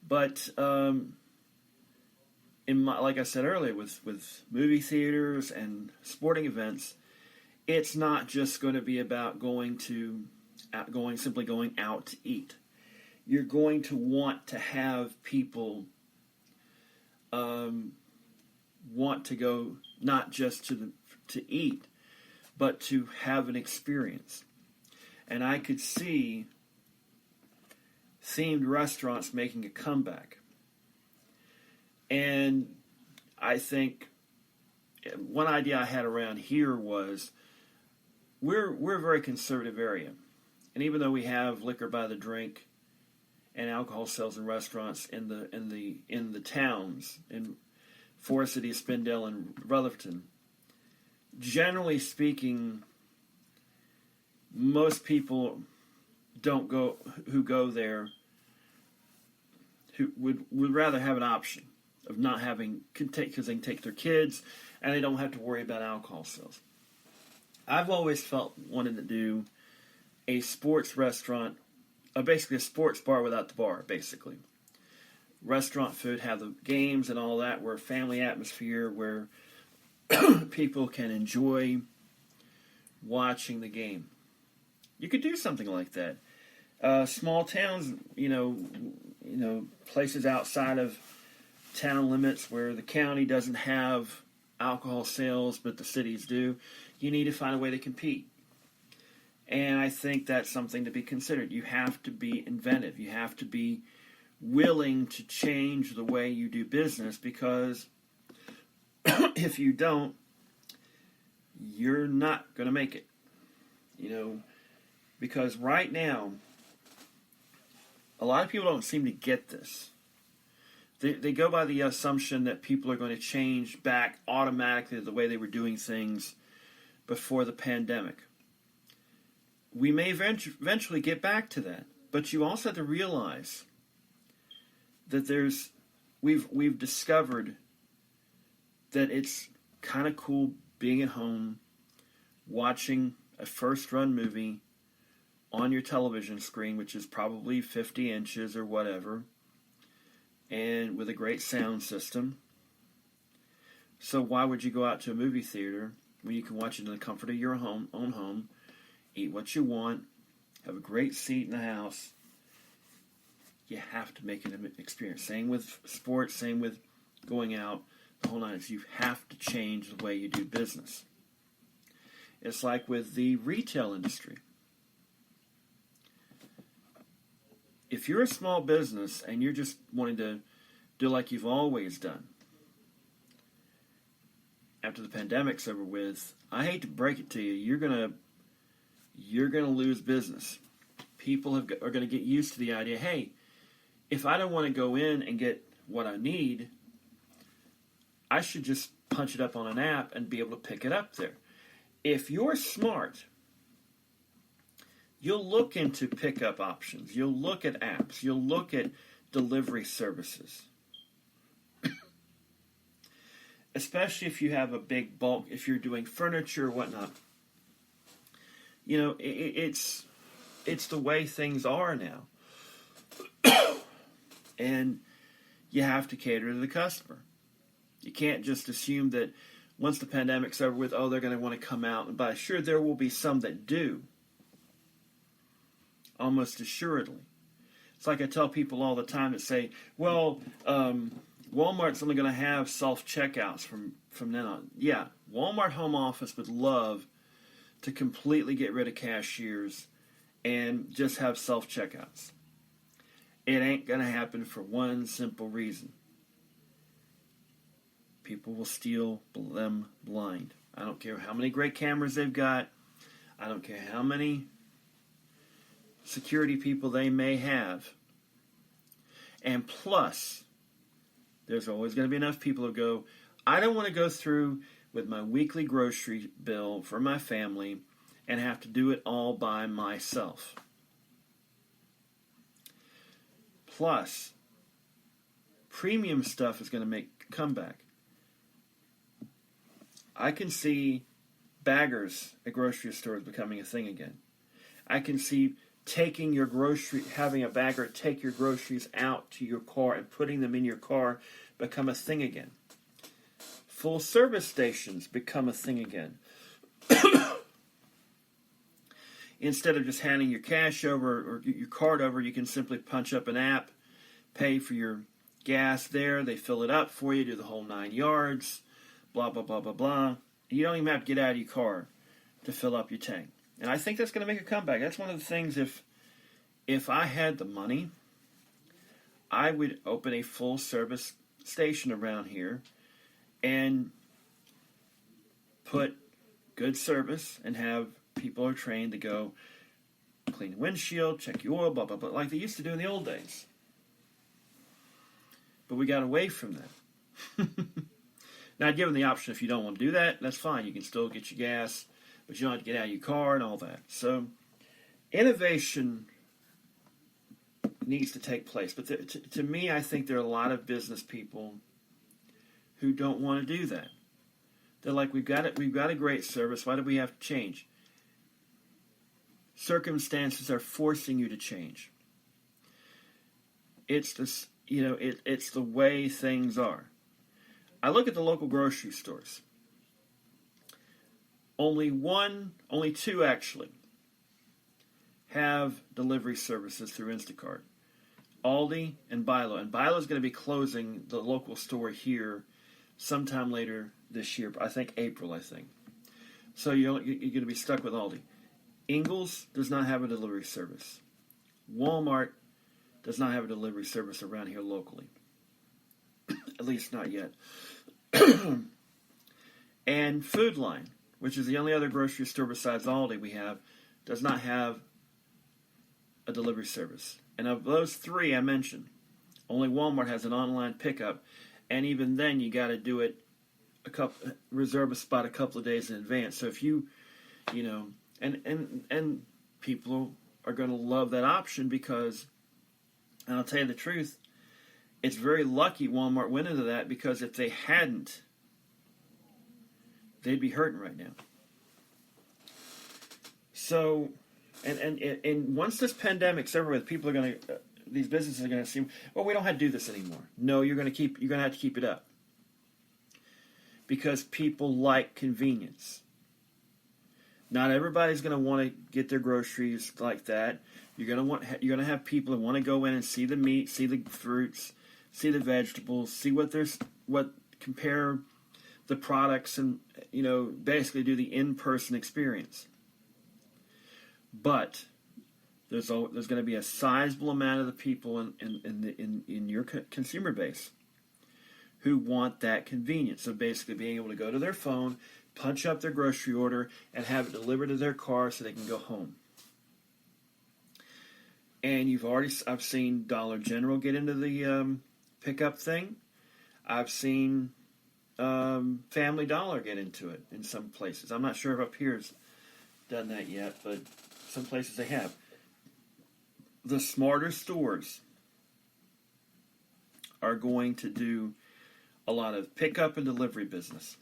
But like I said earlier, with movie theaters and sporting events, it's not just going to be about simply going out to eat. You're going to want to have people want to go not just to eat, but to have an experience. And I could see themed restaurants making a comeback. And I think one idea I had around here was we're a very conservative area. And even though we have liquor by the drink and alcohol sales in restaurants in the towns in Forest City, Spindale, and Rutherford, generally speaking, most people who go there who would rather have an option of not having, because they can take their kids and they don't have to worry about alcohol sales. I've always wanted to do a sports restaurant, basically a sports bar without the bar, basically. Restaurant food, have the games and all that, where family atmosphere, where people can enjoy watching the game. You could do something like that. Small towns, places outside of town limits where the county doesn't have alcohol sales, but the cities do. You need to find a way to compete. And I think that's something to be considered. You have to be inventive. You have to be willing to change the way you do business, because if you don't, you're not going to make it. Because right now, a lot of people don't seem to get this. They go by the assumption that people are going to change back automatically to the way they were doing things before the pandemic. We may eventually get back to that, but you also have to realize that we've discovered that it's kind of cool being at home, watching a first-run movie on your television screen, which is probably 50 inches or whatever, and with a great sound system. So why would you go out to a movie theater when you can watch it in the comfort of your own home, eat what you want, have a great seat in the house? You have to make it an experience. Same with sports, same with going out, the whole nine. You have to change the way you do business. It's like with the retail industry. If you're a small business and you're just wanting to do like you've always done, after the pandemic's over with, I hate to break it to you, you're gonna lose business. People are going to get used to the idea, hey, if I don't want to go in and get what I need, I should just punch it up on an app and be able to pick it up there. If you're smart, you'll look into pickup options. You'll look at apps. You'll look at delivery services. Especially if you have a big bulk, if you're doing furniture or whatnot. It's the way things are now. And you have to cater to the customer. You can't just assume that once the pandemic's over with, they're going to want to come out and buy. Sure, there will be some that do. Almost assuredly. It's like I tell people all the time that say, well, Walmart's only going to have self-checkouts from then on. Yeah, Walmart home office would love to completely get rid of cashiers and just have self-checkouts. It ain't going to happen for one simple reason. People will steal them blind. I don't care how many great cameras they've got. I don't care how many security people they may have. And plus, there's always going to be enough people who go, I don't want to go through with my weekly grocery bill for my family and have to do it all by myself. Plus, premium stuff is going to make a comeback. I can see baggers at grocery stores becoming a thing again. I can see having a bagger take your groceries out to your car and putting them in your car become a thing again. Full service stations become a thing again. Instead of just handing your cash over or your card over, you can simply punch up an app, pay for your gas there. They fill it up for you, do the whole 9 yards, blah, blah, blah, blah, blah. You don't even have to get out of your car to fill up your tank. And I think that's going to make a comeback. That's one of the things, if I had the money, I would open a full service station around here and put good service and have people are trained to go clean the windshield, check your oil, blah, blah, blah, like they used to do in the old days. But we got away from that. Now, I'd give them the option, if you don't want to do that, that's fine. You can still get your gas, but you don't have to get out of your car and all that. So, innovation needs to take place. But to me, I think there are a lot of business people who don't want to do that. They're like, we've got a great service. Why do we have to change? Circumstances are forcing you to change. It's this, it's the way things are. I look at the local grocery stores. Only two actually, have delivery services through Instacart. Aldi and Bilo. And Bilo is going to be closing the local store here sometime later this year. I think April, So you're going to be stuck with Aldi. Ingles does not have a delivery service. Walmart does not have a delivery service around here locally. At least not yet. And Food Line, which is the only other grocery store besides Aldi we have, does not have a delivery service. And of those three I mentioned, only Walmart has an online pickup, and even then you got to do it reserve a spot a couple of days in advance. So if you and people are going to love that option because, and I'll tell you the truth, it's very lucky Walmart went into that, because if they hadn't, they'd be hurting right now. So, and once this pandemic's over with, people are going to, these businesses are going to see, well, we don't have to do this anymore. No, you're going to have to keep it up, because people like convenience. Not everybody's going to want to get their groceries like that. You're going to have people that want to go in and see the meat, see the fruits, see the vegetables, see compare the products, and basically do the in-person experience. But there's going to be a sizable amount of the people in your consumer base who want that convenience. So basically being able to go to their phone, punch up their grocery order, and have it delivered to their car so they can go home. And I've seen Dollar General get into the pickup thing. I've seen Family Dollar get into it in some places. I'm not sure if up here's done that yet, but some places they have. The smarter stores are going to do a lot of pickup and delivery business.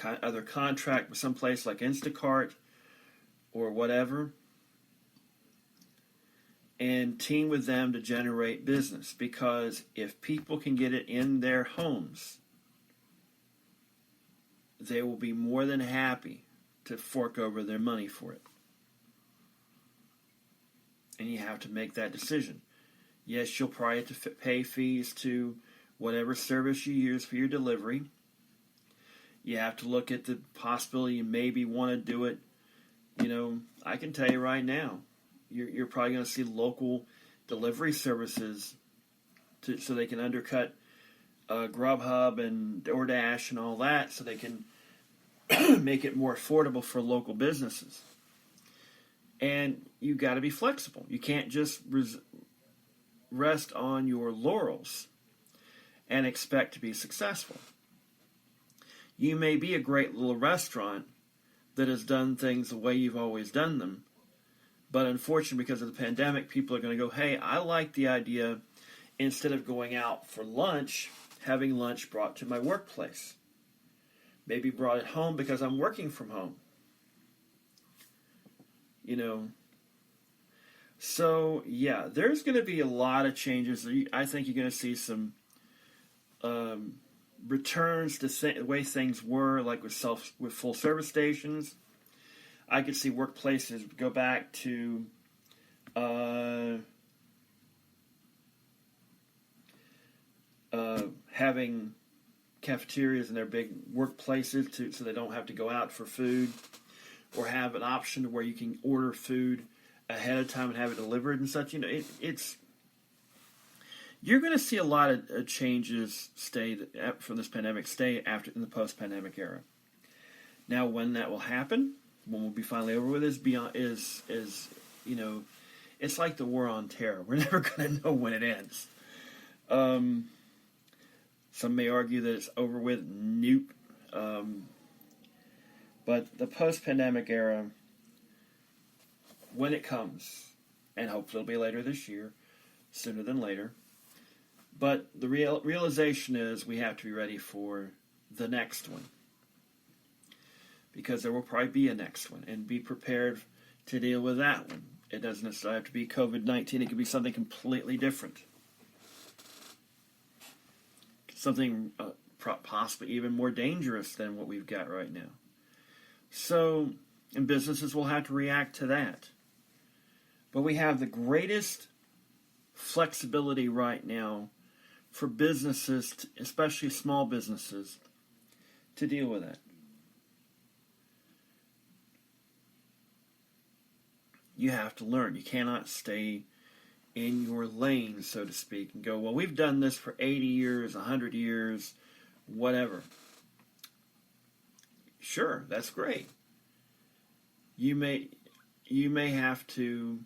Either contract with some place like Instacart or whatever, and team with them to generate business. Because if people can get it in their homes, they will be more than happy to fork over their money for it. And you have to make that decision. Yes, you'll probably have to pay fees to whatever service you use for your delivery. You have to look at the possibility you maybe want to do it. I can tell you right now, you're probably going to see local delivery services so they can undercut Grubhub and DoorDash and all that, so they can make it more affordable for local businesses. And you got to be flexible. You can't just rest on your laurels and expect to be successful. You may be a great little restaurant that has done things the way you've always done them, but unfortunately, because of the pandemic, people are going to go, hey, I like the idea, instead of going out for lunch, having lunch brought to my workplace. Maybe brought it home because I'm working from home. So, yeah, there's going to be a lot of changes. I think you're going to see some returns to the way things were, like with full service stations. I could see workplaces go back to having cafeterias in their big workplaces so they don't have to go out for food, or have an option where you can order food ahead of time and have it delivered and such. It's you're going to see a lot of changes from this pandemic stay after in the post-pandemic era. Now, when that will happen, when we'll be finally over with, is it's like the war on terror. We're never going to know when it ends. Some may argue that it's over with, nope. But the post-pandemic era, when it comes, and hopefully it'll be later this year, sooner than later, but the realization is we have to be ready for the next one. Because there will probably be a next one, and be prepared to deal with that one. It doesn't necessarily have to be COVID-19. It could be something completely different. Something possibly even more dangerous than what we've got right now. So, and businesses will have to react to that. But we have the greatest flexibility right now for businesses, especially small businesses, to deal with that. You have to learn. You cannot stay in your lane, so to speak, and go, well, we've done this for 80 years, 100 years, whatever. Sure, that's great. You may have to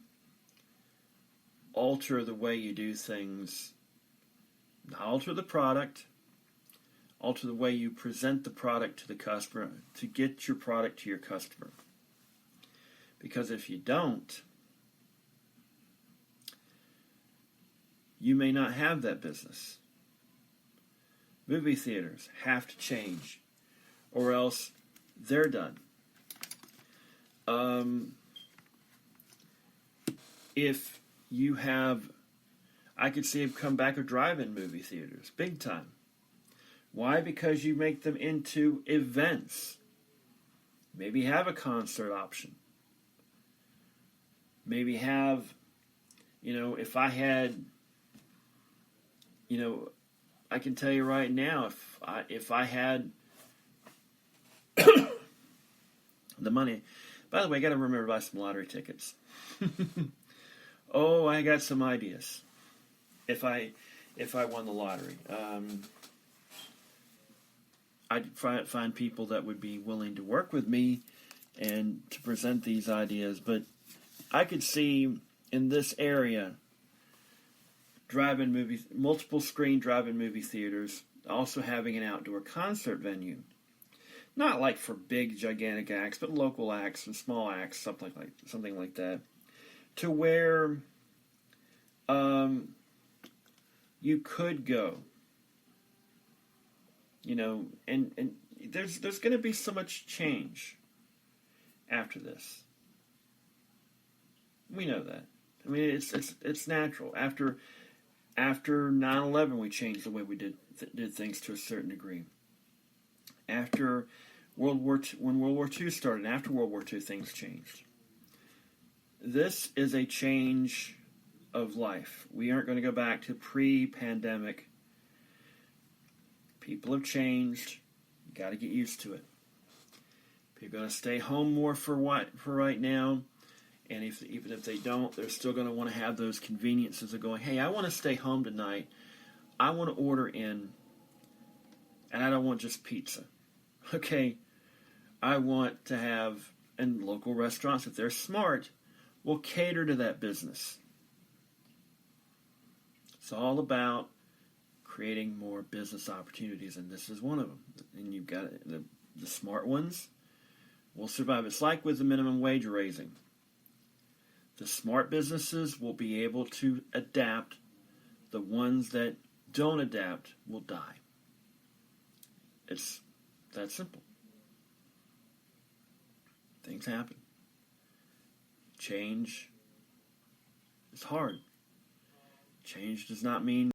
alter the way you do things, not alter the product, alter the way you present the product to the customer to get your product to your customer. Because if you don't, you may not have that business. Movie theaters have to change, or else they're done. If you have, I could see it come back of drive-in movie theaters, big time. Why? Because you make them into events. Maybe have a concert option. Maybe have, if I had, I can tell you right now, if I had the money. By the way, I got to remember to buy some lottery tickets. Oh, I got some ideas. If I won the lottery, I'd find people that would be willing to work with me and to present these ideas. But I could see in this area multiple screen drive-in movie theaters, also having an outdoor concert venue. Not like for big, gigantic acts, but local acts and small acts, something like that. To where you could go. And there's going to be so much change after this. We know that. I mean, it's natural. After 9/11, we changed the way we did things to a certain degree. After when World War II started, after World War II, things changed. This is a change of life. We aren't going to go back to pre-pandemic. People have changed. You got to get used to it. People are going to stay home more for right now. And even if they don't, they're still going to want to have those conveniences of going, hey, I want to stay home tonight. I want to order in, and I don't want just pizza. Okay, I want to have, and local restaurants, if they're smart, will cater to that business. It's all about creating more business opportunities, and this is one of them. And you've got the smart ones will survive. It's like with the minimum wage raising. The smart businesses will be able to adapt. The ones that don't adapt will die. It's that simple. Things happen. Change It's hard. Change does not mean